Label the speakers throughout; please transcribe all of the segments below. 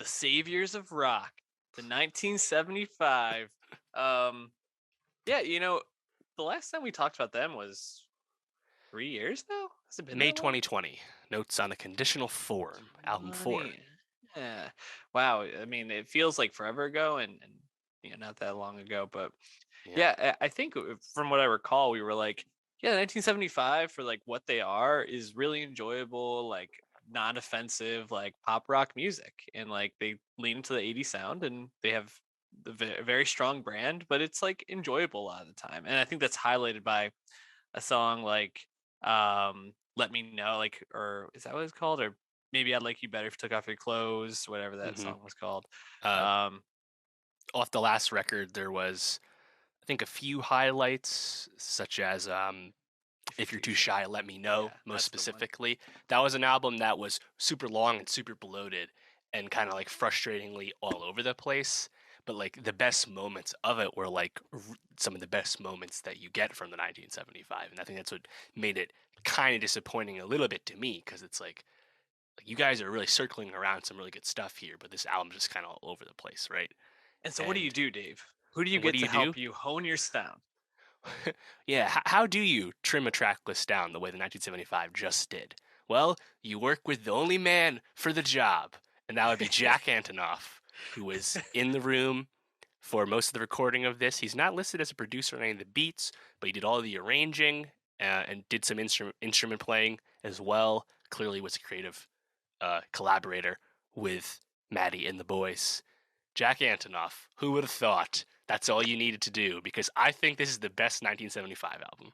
Speaker 1: the saviors of rock, the 1975. Um, yeah, the last time we talked about them was 3 years now. Has it been
Speaker 2: May
Speaker 1: that long?
Speaker 2: 2020. Notes on a Conditional Form, album 4.
Speaker 1: 20. Yeah. Wow. I mean, it feels like forever ago, and not that long ago. But
Speaker 2: Yeah.
Speaker 1: yeah, I think from what I recall, we were like, yeah, 1975 for like what they are is really enjoyable, like non-offensive, like pop rock music, and like they lean into the 80s sound, and they have a very strong brand, but it's like enjoyable a lot of the time, and I think that's highlighted by a song like Let Me Know, like, or is that what it's called? Or maybe I'd like you better if you took off your clothes, whatever that
Speaker 2: hmm
Speaker 1: song was called.
Speaker 2: Uh,
Speaker 1: Um
Speaker 2: Off the last record, there was, I think, a few highlights, such as
Speaker 1: if you're
Speaker 2: If You're
Speaker 1: too
Speaker 2: Too
Speaker 1: shy.
Speaker 2: Shy, Let Me Know,
Speaker 1: Yeah,
Speaker 2: most
Speaker 1: that's the one.
Speaker 2: specifically. That was an album that was super long and super bloated and kind of like frustratingly all over the place. But like the best moments of it were like some of the best moments that you get from the 1975. And I think that's what made it kind of disappointing a little bit to me because it's like you guys are really circling around some really good stuff here, but this album's just kind of all over the place, right?
Speaker 1: And so what do you
Speaker 2: And
Speaker 1: do, Dave? Who do you
Speaker 2: what
Speaker 1: get
Speaker 2: do
Speaker 1: to
Speaker 2: you do?
Speaker 1: help you hone your sound?
Speaker 2: Yeah, how do you trim a track list down the way the 1975 just did? Well, you work with the only man for the job, and that would be Jack Antonoff, who was in the room for most of the recording of this. He's not listed as a producer on any of the beats, but he did all the arranging and did some instrument playing as well. Clearly was a creative collaborator with Maddie and the boys. Jack Antonoff, who would have thought that's all you needed to do? Because I think this is the best 1975 album.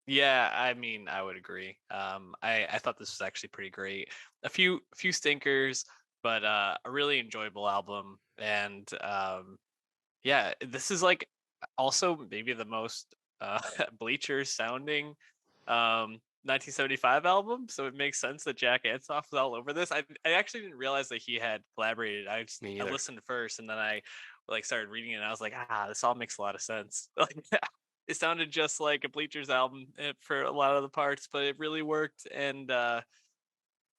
Speaker 1: Yeah, I mean, I would agree. I thought this was actually pretty great. A few stinkers, but a really enjoyable album. And yeah, this is like also maybe the most bleacher sounding 1975 album. So it makes sense that Jack Antonoff was all over this. I actually didn't realize that he had collaborated.
Speaker 2: Me
Speaker 1: I
Speaker 2: neither.
Speaker 1: listened first, and then I like started reading it, and I was like, this all makes a lot of sense. Like it sounded just like a Bleachers album for a lot of the parts, but it really worked. And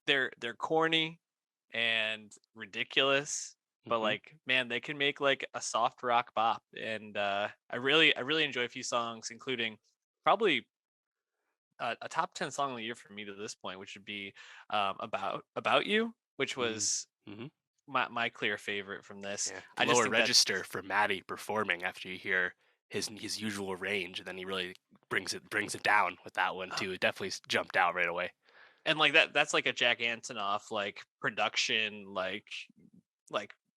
Speaker 1: they're corny and ridiculous, but
Speaker 2: hmm
Speaker 1: like man, they can make like a soft rock bop. And I really enjoy a few songs, including probably a top 10 song of the year for me to this point, which would be about you, which was
Speaker 2: hmm
Speaker 1: my clear favorite from this.
Speaker 2: Yeah, the
Speaker 1: I just
Speaker 2: lower
Speaker 1: think that
Speaker 2: register for Maddie performing after you hear his usual range, and then he really brings it down with that one too. It definitely jumped out right away.
Speaker 1: and like that's like a Jack Antonoff like production, like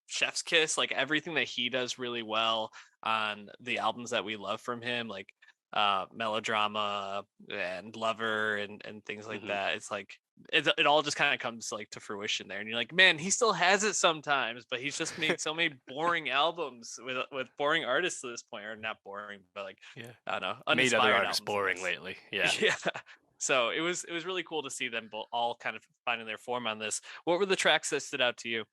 Speaker 1: chef's kiss, like everything that he does really well on the albums that we love from him, like Melodrama and Lover and things like
Speaker 2: hmm
Speaker 1: that. It's like it all just kind of comes like to fruition there, and you're like, man, he still has it sometimes, but he's just made so many boring albums with boring artists at this point, or not boring, but like
Speaker 2: Yeah,
Speaker 1: I don't know,
Speaker 2: made other
Speaker 1: uninspired
Speaker 2: artists
Speaker 1: albums, I
Speaker 2: boring
Speaker 1: guess.
Speaker 2: lately. Yeah.
Speaker 1: Yeah. So it was really cool to see them both all kind of finding their form on this. What were the tracks that stood out to you?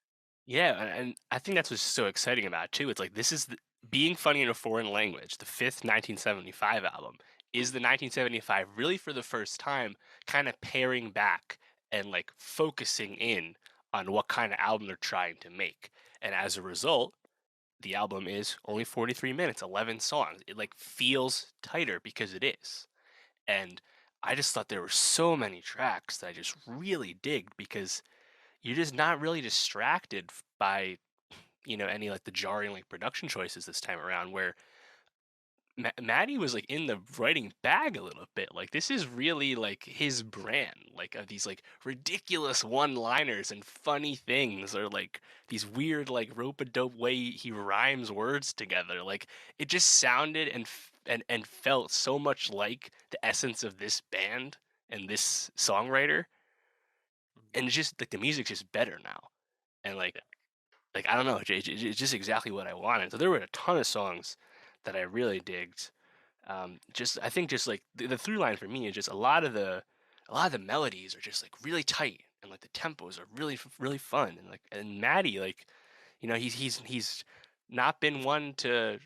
Speaker 2: Yeah, and I think that's what's so exciting about it too. It's like this is being funny in a foreign language. The fifth 1975 album is the 1975 really for the first time, kind of paring back and like focusing in on what kind of album they're trying to make. And as a result, the album is only 43 minutes, 11 songs. It like feels tighter because it is. And I just thought there were so many tracks that I just really digged because you're just not really distracted by any like the jarring like production choices this time around where Maddie was like in the writing bag a little bit. Like this is really like his brand, like of these like ridiculous one-liners and funny things, or like these weird like rope a dope way he rhymes words together. Like it just sounded and felt so much like the essence of this band and this songwriter, and it's just like the music's just better now, and like I don't know, it's just exactly what I wanted. So there were a ton of songs that I really digged. Just I think just like the through line for me is just a lot of the melodies are just like really tight and like the tempos are really fun, and like and Maddie like he's not been one to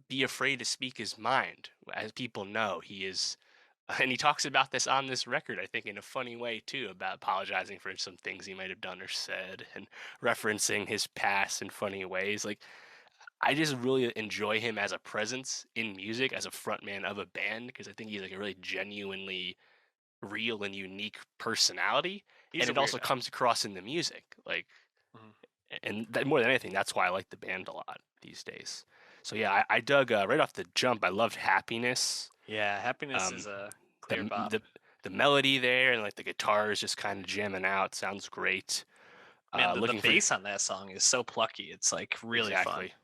Speaker 2: be afraid to speak his mind. As people know, he is And he talks about this on this record, I think, in a funny way too, about apologizing for some things he might have done or said, and referencing his past in funny ways. Like, I just really enjoy him as a presence in music, as a frontman of a band, because I think he's like a really genuinely real and unique personality,
Speaker 1: He's
Speaker 2: and
Speaker 1: a
Speaker 2: it also
Speaker 1: weirdo.
Speaker 2: comes across in the music. Like,
Speaker 1: Mhm.
Speaker 2: and that, more than anything, that's why I like the band a lot these days. So yeah, I dug right off the jump. I loved Happiness.
Speaker 1: Yeah, Happiness
Speaker 2: Um,
Speaker 1: is a
Speaker 2: the
Speaker 1: clear bop.
Speaker 2: the melody there and like the guitar is just kind of jamming out. Sounds great.
Speaker 1: Man, the
Speaker 2: Looking for
Speaker 1: bass on that song is so plucky. It's like really fun.
Speaker 2: exactly.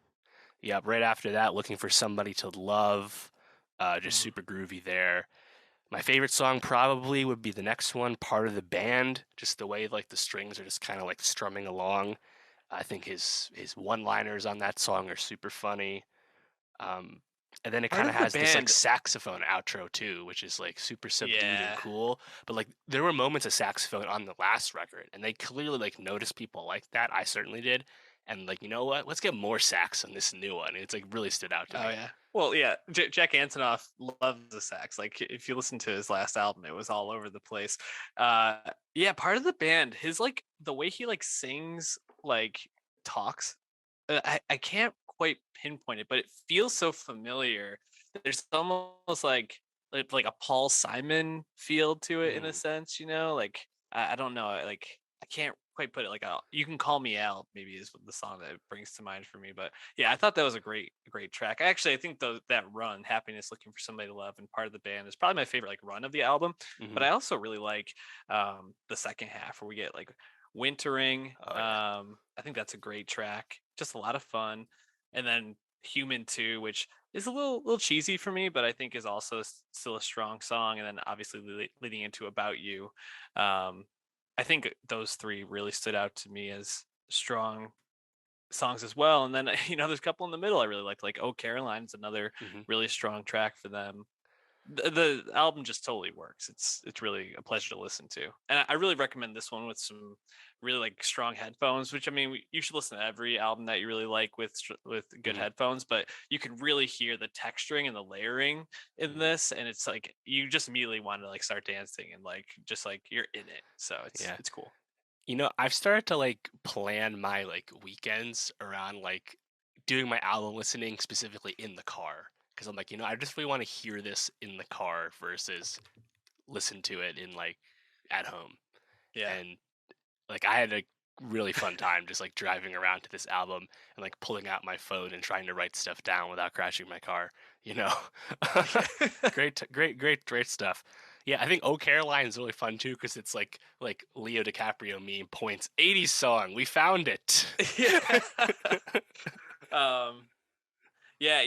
Speaker 2: Yeah, right after that, looking for somebody to love. Just
Speaker 1: Mhm.
Speaker 2: super groovy there. My favorite song probably would be the next one, Part of the Band. Just the way like the strings are just kind of like strumming along. I think his one-liners on that song are super funny. Um, and then it
Speaker 1: Part
Speaker 2: kind of
Speaker 1: of the
Speaker 2: has this like
Speaker 1: band,
Speaker 2: saxophone outro too, which is like super subdued and
Speaker 1: yeah.
Speaker 2: cool. But like there were moments of saxophone on the last record, and they clearly like noticed people like that. I certainly did. And like, you know what? Let's get more sax on this new one. And it's like really stood out to
Speaker 1: Oh
Speaker 2: me.
Speaker 1: yeah. Well, yeah. Jack Antonoff loves the sax. Like if you listen to his last album, it was all over the place. Yeah. Part of the band, his like the way he like sings, like talks. I can't quite pinpoint it, but it feels so familiar. There's almost like a Paul Simon feel to it in a
Speaker 2: Mm,
Speaker 1: sense, Like I don't know, like I can't quite put it like a You Can Call Me Al maybe is the song that it brings to mind for me. But yeah, I thought that was a great track. Actually, I think that run, Happiness, Looking for Somebody to Love, and Part of the Band is probably my favorite like run of the album. But
Speaker 2: hmm.
Speaker 1: I also really like the second half where we get like Wintering.
Speaker 2: Oh yeah.
Speaker 1: I think that's a great track. Just a lot of fun. And then Human 2, which is a little cheesy for me, but I think is also still a strong song. And then obviously leading into About You. Um, I think those three really stood out to me as strong songs as well. And then there's a couple in the middle I really liked, like Oh Caroline is another
Speaker 2: Hmm.
Speaker 1: really strong track for them. The album just totally works. It's really a pleasure to listen to, and I really recommend this one with some really like strong headphones. Which I mean, you should listen to every album that you really like with good
Speaker 2: Hmm.
Speaker 1: headphones, but you can really hear the texturing and the layering in
Speaker 2: Hmm.
Speaker 1: this, and it's like you just immediately want to like start dancing and like just like you're in it. So it's
Speaker 2: Yeah.
Speaker 1: it's cool.
Speaker 2: You know, I've started to like plan my like weekends around like doing my album listening specifically in the car because I'm like, I just really want to hear this in the car versus listen to it in like at home.
Speaker 1: Yeah.
Speaker 2: And like I had a really fun time just like driving around to this album and like pulling out my phone and trying to write stuff down without crashing my car, you know. Great stuff. Yeah, I think Oh Caroline is really fun too because it's like Leo DiCaprio meme points 80s song. We found it.
Speaker 1: Yeah. um Yeah,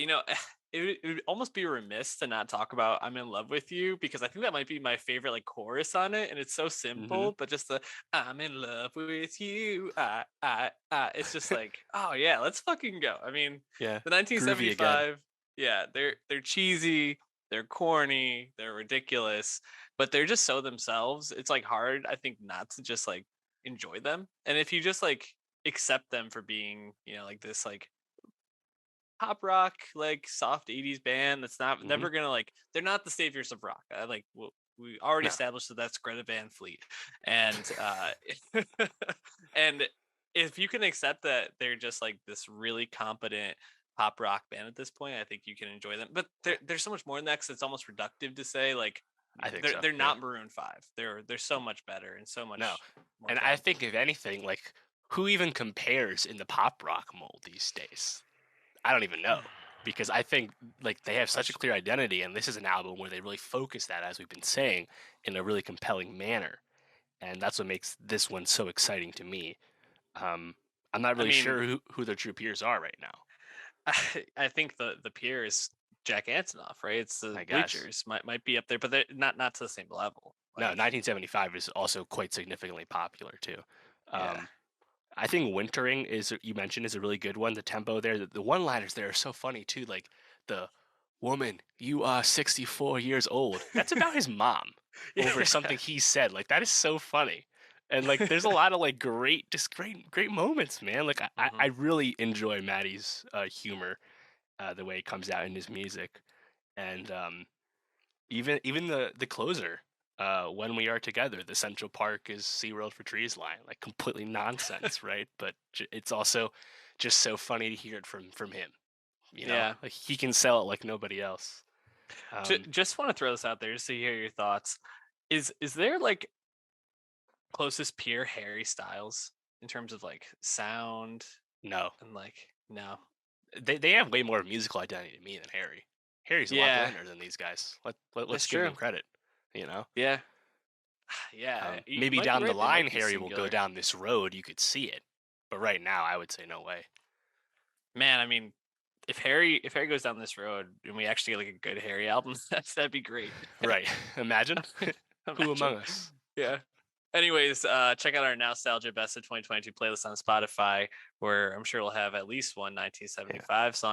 Speaker 1: it would almost be remiss to not talk about "I'm in Love with You" because I think that might be my favorite like chorus on it, and it's so
Speaker 2: Hmm.
Speaker 1: simple, but just the "I'm in love with you," it's just like, oh yeah, let's fucking go. I mean,
Speaker 2: Yeah,
Speaker 1: the
Speaker 2: groovy again.
Speaker 1: 1975, yeah, they're cheesy, they're corny, they're ridiculous, but they're just so themselves. It's like hard, I think, not to just like enjoy them, and if you just like accept them for being, like this like pop rock, like soft 80s band that's not
Speaker 2: Hmm.
Speaker 1: never gonna like they're not the saviors of rock. We already
Speaker 2: No.
Speaker 1: established that that's Greta Van Fleet, and and if you can accept that they're just like this really competent pop rock band at this point, I think you can enjoy them. But
Speaker 2: Yeah,
Speaker 1: there's so much more than that because it's almost reductive to say like
Speaker 2: I think
Speaker 1: they're
Speaker 2: so.
Speaker 1: they're
Speaker 2: Yeah.
Speaker 1: not Maroon Five. They're so much better and so
Speaker 2: No.
Speaker 1: much more
Speaker 2: And I
Speaker 1: talented.
Speaker 2: think if anything, like who even compares in the pop rock mold these days? I don't even know because I think like they
Speaker 1: Good
Speaker 2: have such a
Speaker 1: question.
Speaker 2: clear identity, and this is an album where they really focus that, as we've been saying, in a really compelling manner, and that's what makes this one so exciting to me. Um, I'm not
Speaker 1: I
Speaker 2: really
Speaker 1: mean,
Speaker 2: sure who their true peers are right now.
Speaker 1: I think the peer is Jack Antonoff, right? It's the
Speaker 2: I guess
Speaker 1: Bleachers might be up there, but they're not to the same level.
Speaker 2: no,
Speaker 1: Like,
Speaker 2: 1975 is also quite significantly popular too.
Speaker 1: yeah,
Speaker 2: Um, I think Wintering is you mentioned is a really good one. The tempo there, the one-liners there are so funny too. Like the woman, you are 64 years old. That's about his mom over
Speaker 1: yeah,
Speaker 2: something he said. Like that is so funny. And like there's a lot of like great moments, man. Like I
Speaker 1: hmm
Speaker 2: really enjoy Maddie's humor, the way it comes out in his music. And Even the closer, When We Are Together, the Central Park is SeaWorld for Trees line, like completely nonsense, right? But it's also just so funny to hear it from him.
Speaker 1: Yeah.
Speaker 2: Like he can sell it like nobody else.
Speaker 1: Just want to throw this out there just to hear your thoughts. Is there like closest peer Harry Styles in terms of like sound
Speaker 2: No,
Speaker 1: and like no.
Speaker 2: they have way more musical identity to me than Harry. Harry's a lot
Speaker 1: Yeah,
Speaker 2: blunder than these guys.
Speaker 1: that's
Speaker 2: Let's give
Speaker 1: true.
Speaker 2: them credit. You know,
Speaker 1: Yeah. Yeah, you
Speaker 2: Maybe
Speaker 1: might be
Speaker 2: down the
Speaker 1: right. They
Speaker 2: line,
Speaker 1: might be
Speaker 2: Harry will go
Speaker 1: singular.
Speaker 2: down this road. You could see it, but right now, I would say no way.
Speaker 1: Man, I mean, if Harry goes down this road and we actually get like a good Harry album, that'd be great.
Speaker 2: Right? Imagine who
Speaker 1: Imagine.
Speaker 2: among us.
Speaker 1: Yeah. Anyways, check out our Nostalgia Best of 2022 playlist on Spotify, where I'm sure we'll have at least one
Speaker 2: Yeah.
Speaker 1: 1975 song